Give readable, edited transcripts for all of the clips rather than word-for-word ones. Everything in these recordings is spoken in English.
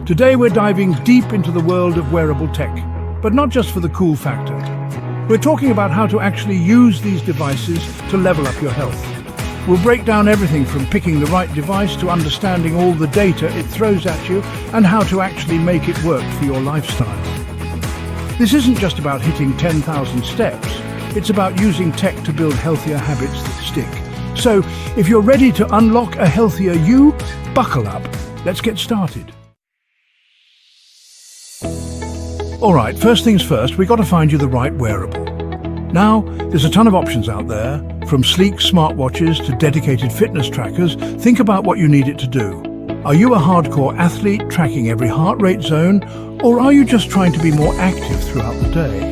Today we're diving deep into the world of wearable tech, but not just for the cool factor. We're talking about how to actually use these devices to level up your health. We'll break down everything from picking the right device to understanding all the data it throws at you and how to actually make it work for your lifestyle. This isn't just about hitting 10,000 steps, it's about using tech to build healthier habits that stick. So, if you're ready to unlock a healthier you, buckle up. Let's get started. Alright, first things first, we got to find you the right wearable. Now, there's a ton of options out there, from sleek smartwatches to dedicated fitness trackers. Think about what you need it to do. Are you a hardcore athlete tracking every heart rate zone, or are you just trying to be more active throughout the day?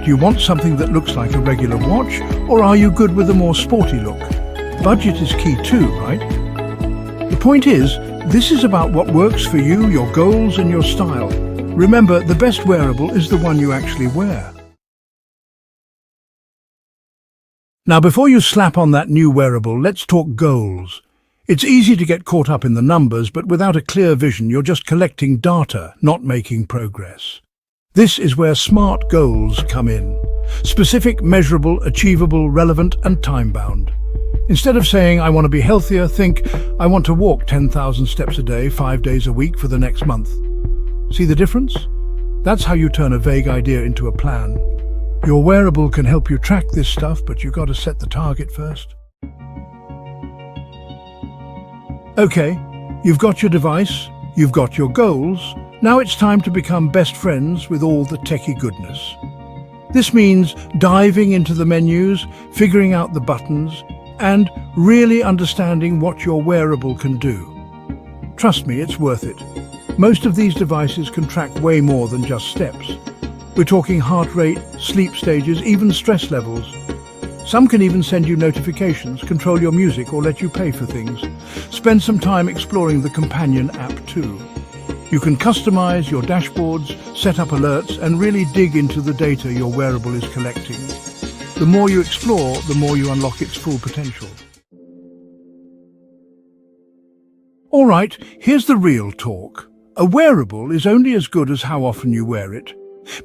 Do you want something that looks like a regular watch, or are you good with a more sporty look? Budget is key too, right? The point is, this is about what works for you, your goals and your style. Remember, the best wearable is the one you actually wear. Now, before you slap on that new wearable, let's talk goals. It's easy to get caught up in the numbers, but without a clear vision, you're just collecting data, not making progress. This is where SMART goals come in. Specific, measurable, achievable, relevant, and time-bound. Instead of saying, I want to be healthier, think, I want to walk 10,000 steps a day, 5 days a week for the next month. See the difference? That's how you turn a vague idea into a plan. Your wearable can help you track this stuff, but you've got to set the target first. Okay, you've got your device, you've got your goals. Now it's time to become best friends with all the techie goodness. This means diving into the menus, figuring out the buttons, and really understanding what your wearable can do. Trust me, it's worth it. Most of these devices can track way more than just steps. We're talking heart rate, sleep stages, even stress levels. Some can even send you notifications, control your music, or let you pay for things. Spend some time exploring the companion app too. You can customize your dashboards, set up alerts, and really dig into the data your wearable is collecting. The more you explore, the more you unlock its full potential. All right, here's the real talk. A wearable is only as good as how often you wear it.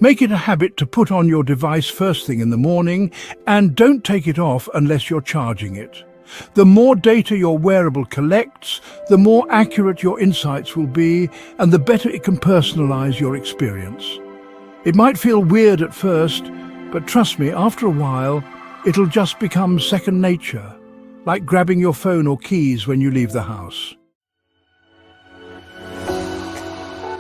Make it a habit to put on your device first thing in the morning, and don't take it off unless you're charging it. The more data your wearable collects, the more accurate your insights will be, and the better it can personalize your experience. It might feel weird at first, but trust me, after a while, it'll just become second nature, like grabbing your phone or keys when you leave the house.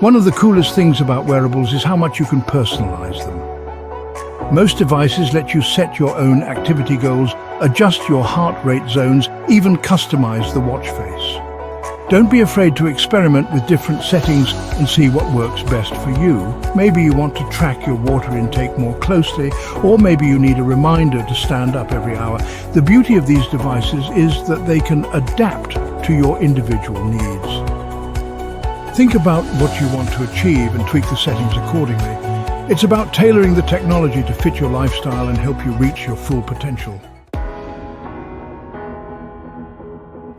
One of the coolest things about wearables is how much you can personalize them. Most devices let you set your own activity goals, adjust your heart rate zones, even customize the watch face. Don't be afraid to experiment with different settings and see what works best for you. Maybe you want to track your water intake more closely, or maybe you need a reminder to stand up every hour. The beauty of these devices is that they can adapt to your individual needs. Think about what you want to achieve and tweak the settings accordingly. It's about tailoring the technology to fit your lifestyle and help you reach your full potential.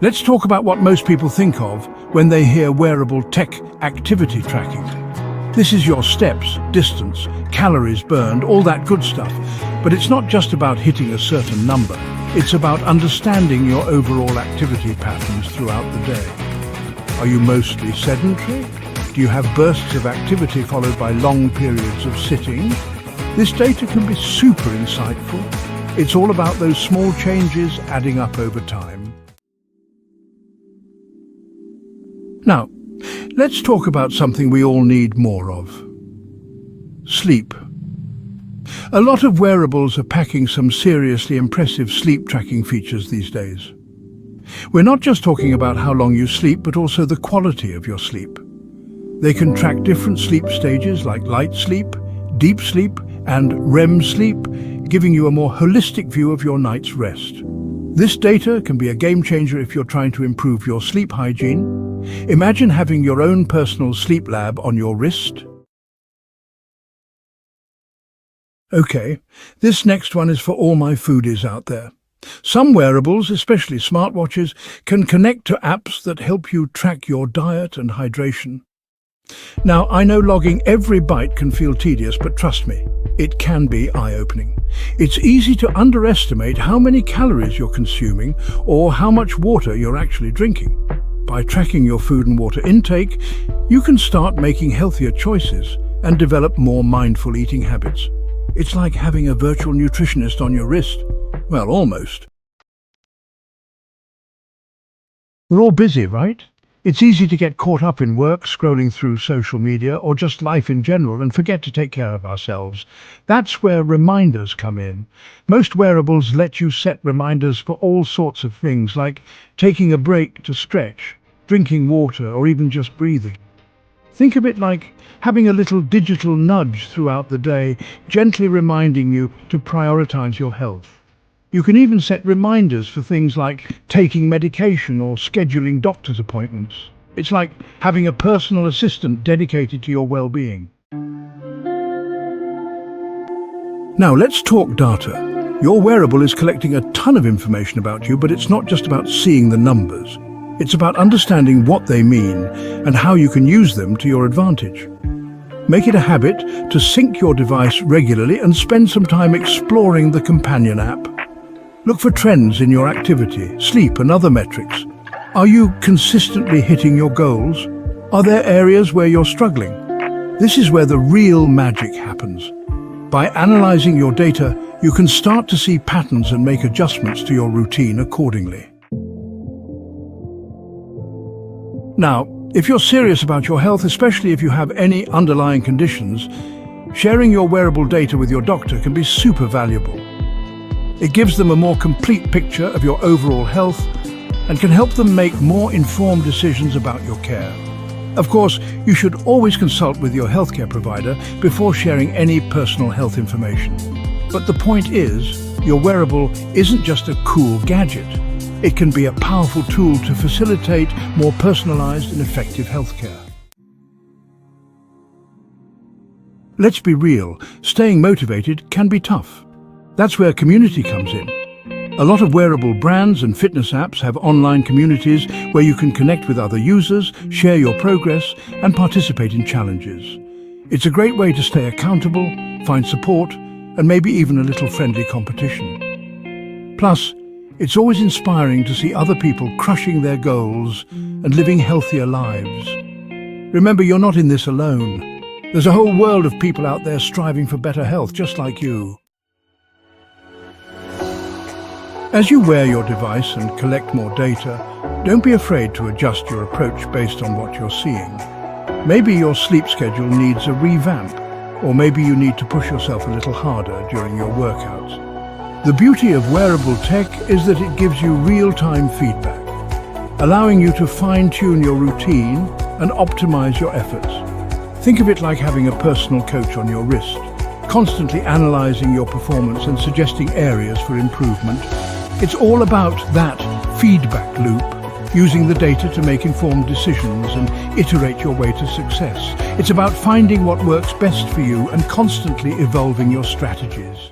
Let's talk about what most people think of when they hear wearable tech activity tracking. This is your steps, distance, calories burned, all that good stuff. But it's not just about hitting a certain number. It's about understanding your overall activity patterns throughout the day. Are you mostly sedentary? Do you have bursts of activity followed by long periods of sitting? This data can be super insightful. It's all about those small changes adding up over time. Now, let's talk about something we all need more of. Sleep. A lot of wearables are packing some seriously impressive sleep tracking features these days. We're not just talking about how long you sleep, but also the quality of your sleep. They can track different sleep stages like light sleep, deep sleep, and REM sleep, giving you a more holistic view of your night's rest. This data can be a game changer if you're trying to improve your sleep hygiene. Imagine having your own personal sleep lab on your wrist. Okay, this next one is for all my foodies out there. Some wearables, especially smartwatches, can connect to apps that help you track your diet and hydration. Now, I know logging every bite can feel tedious, but trust me, it can be eye-opening. It's easy to underestimate how many calories you're consuming or how much water you're actually drinking. By tracking your food and water intake, you can start making healthier choices and develop more mindful eating habits. It's like having a virtual nutritionist on your wrist. Well, almost. We're all busy, right? It's easy to get caught up in work, scrolling through social media, or just life in general and forget to take care of ourselves. That's where reminders come in. Most wearables let you set reminders for all sorts of things, like taking a break to stretch, drinking water, or even just breathing. Think of it like having a little digital nudge throughout the day, gently reminding you to prioritize your health. You can even set reminders for things like taking medication or scheduling doctor's appointments. It's like having a personal assistant dedicated to your well-being. Now let's talk data. Your wearable is collecting a ton of information about you, but it's not just about seeing the numbers. It's about understanding what they mean and how you can use them to your advantage. Make it a habit to sync your device regularly and spend some time exploring the companion app. Look for trends in your activity, sleep, and other metrics. Are you consistently hitting your goals? Are there areas where you're struggling? This is where the real magic happens. By analyzing your data, you can start to see patterns and make adjustments to your routine accordingly. Now, if you're serious about your health, especially if you have any underlying conditions, sharing your wearable data with your doctor can be super valuable. It gives them a more complete picture of your overall health and can help them make more informed decisions about your care. Of course, you should always consult with your healthcare provider before sharing any personal health information. But the point is, your wearable isn't just a cool gadget. It can be a powerful tool to facilitate more personalized and effective healthcare. Let's be real, staying motivated can be tough. That's where community comes in. A lot of wearable brands and fitness apps have online communities where you can connect with other users, share your progress, and participate in challenges. It's a great way to stay accountable, find support, and maybe even a little friendly competition. Plus, it's always inspiring to see other people crushing their goals and living healthier lives. Remember, you're not in this alone. There's a whole world of people out there striving for better health, just like you. As you wear your device and collect more data, don't be afraid to adjust your approach based on what you're seeing. Maybe your sleep schedule needs a revamp, or maybe you need to push yourself a little harder during your workouts. The beauty of wearable tech is that it gives you real-time feedback, allowing you to fine-tune your routine and optimize your efforts. Think of it like having a personal coach on your wrist, constantly analyzing your performance and suggesting areas for improvement. It's all about that feedback loop, using the data to make informed decisions and iterate your way to success. It's about finding what works best for you and constantly evolving your strategies.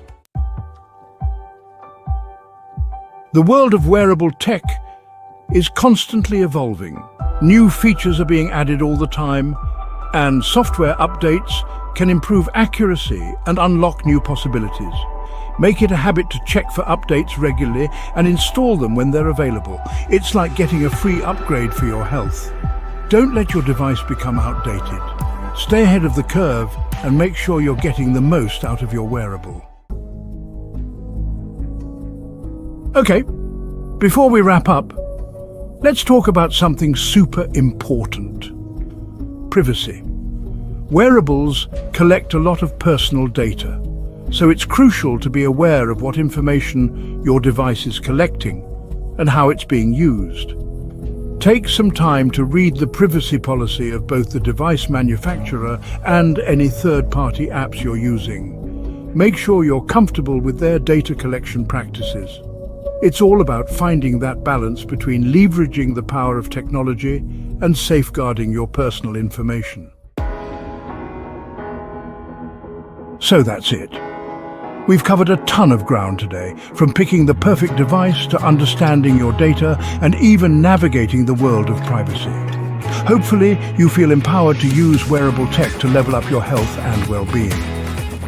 The world of wearable tech is constantly evolving. New features are being added all the time, and software updates can improve accuracy and unlock new possibilities. Make it a habit to check for updates regularly and install them when they're available. It's like getting a free upgrade for your health. Don't let your device become outdated. Stay ahead of the curve and make sure you're getting the most out of your wearable. Okay, before we wrap up, let's talk about something super important. Privacy. Wearables collect a lot of personal data, so it's crucial to be aware of what information your device is collecting and how it's being used. Take some time to read the privacy policy of both the device manufacturer and any third-party apps you're using. Make sure you're comfortable with their data collection practices. It's all about finding that balance between leveraging the power of technology and safeguarding your personal information. So that's it. We've covered a ton of ground today, from picking the perfect device to understanding your data and even navigating the world of privacy. Hopefully, you feel empowered to use wearable tech to level up your health and well-being.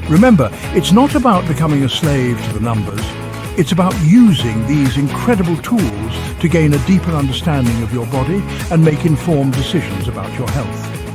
Remember, it's not about becoming a slave to the numbers. It's about using these incredible tools to gain a deeper understanding of your body and make informed decisions about your health.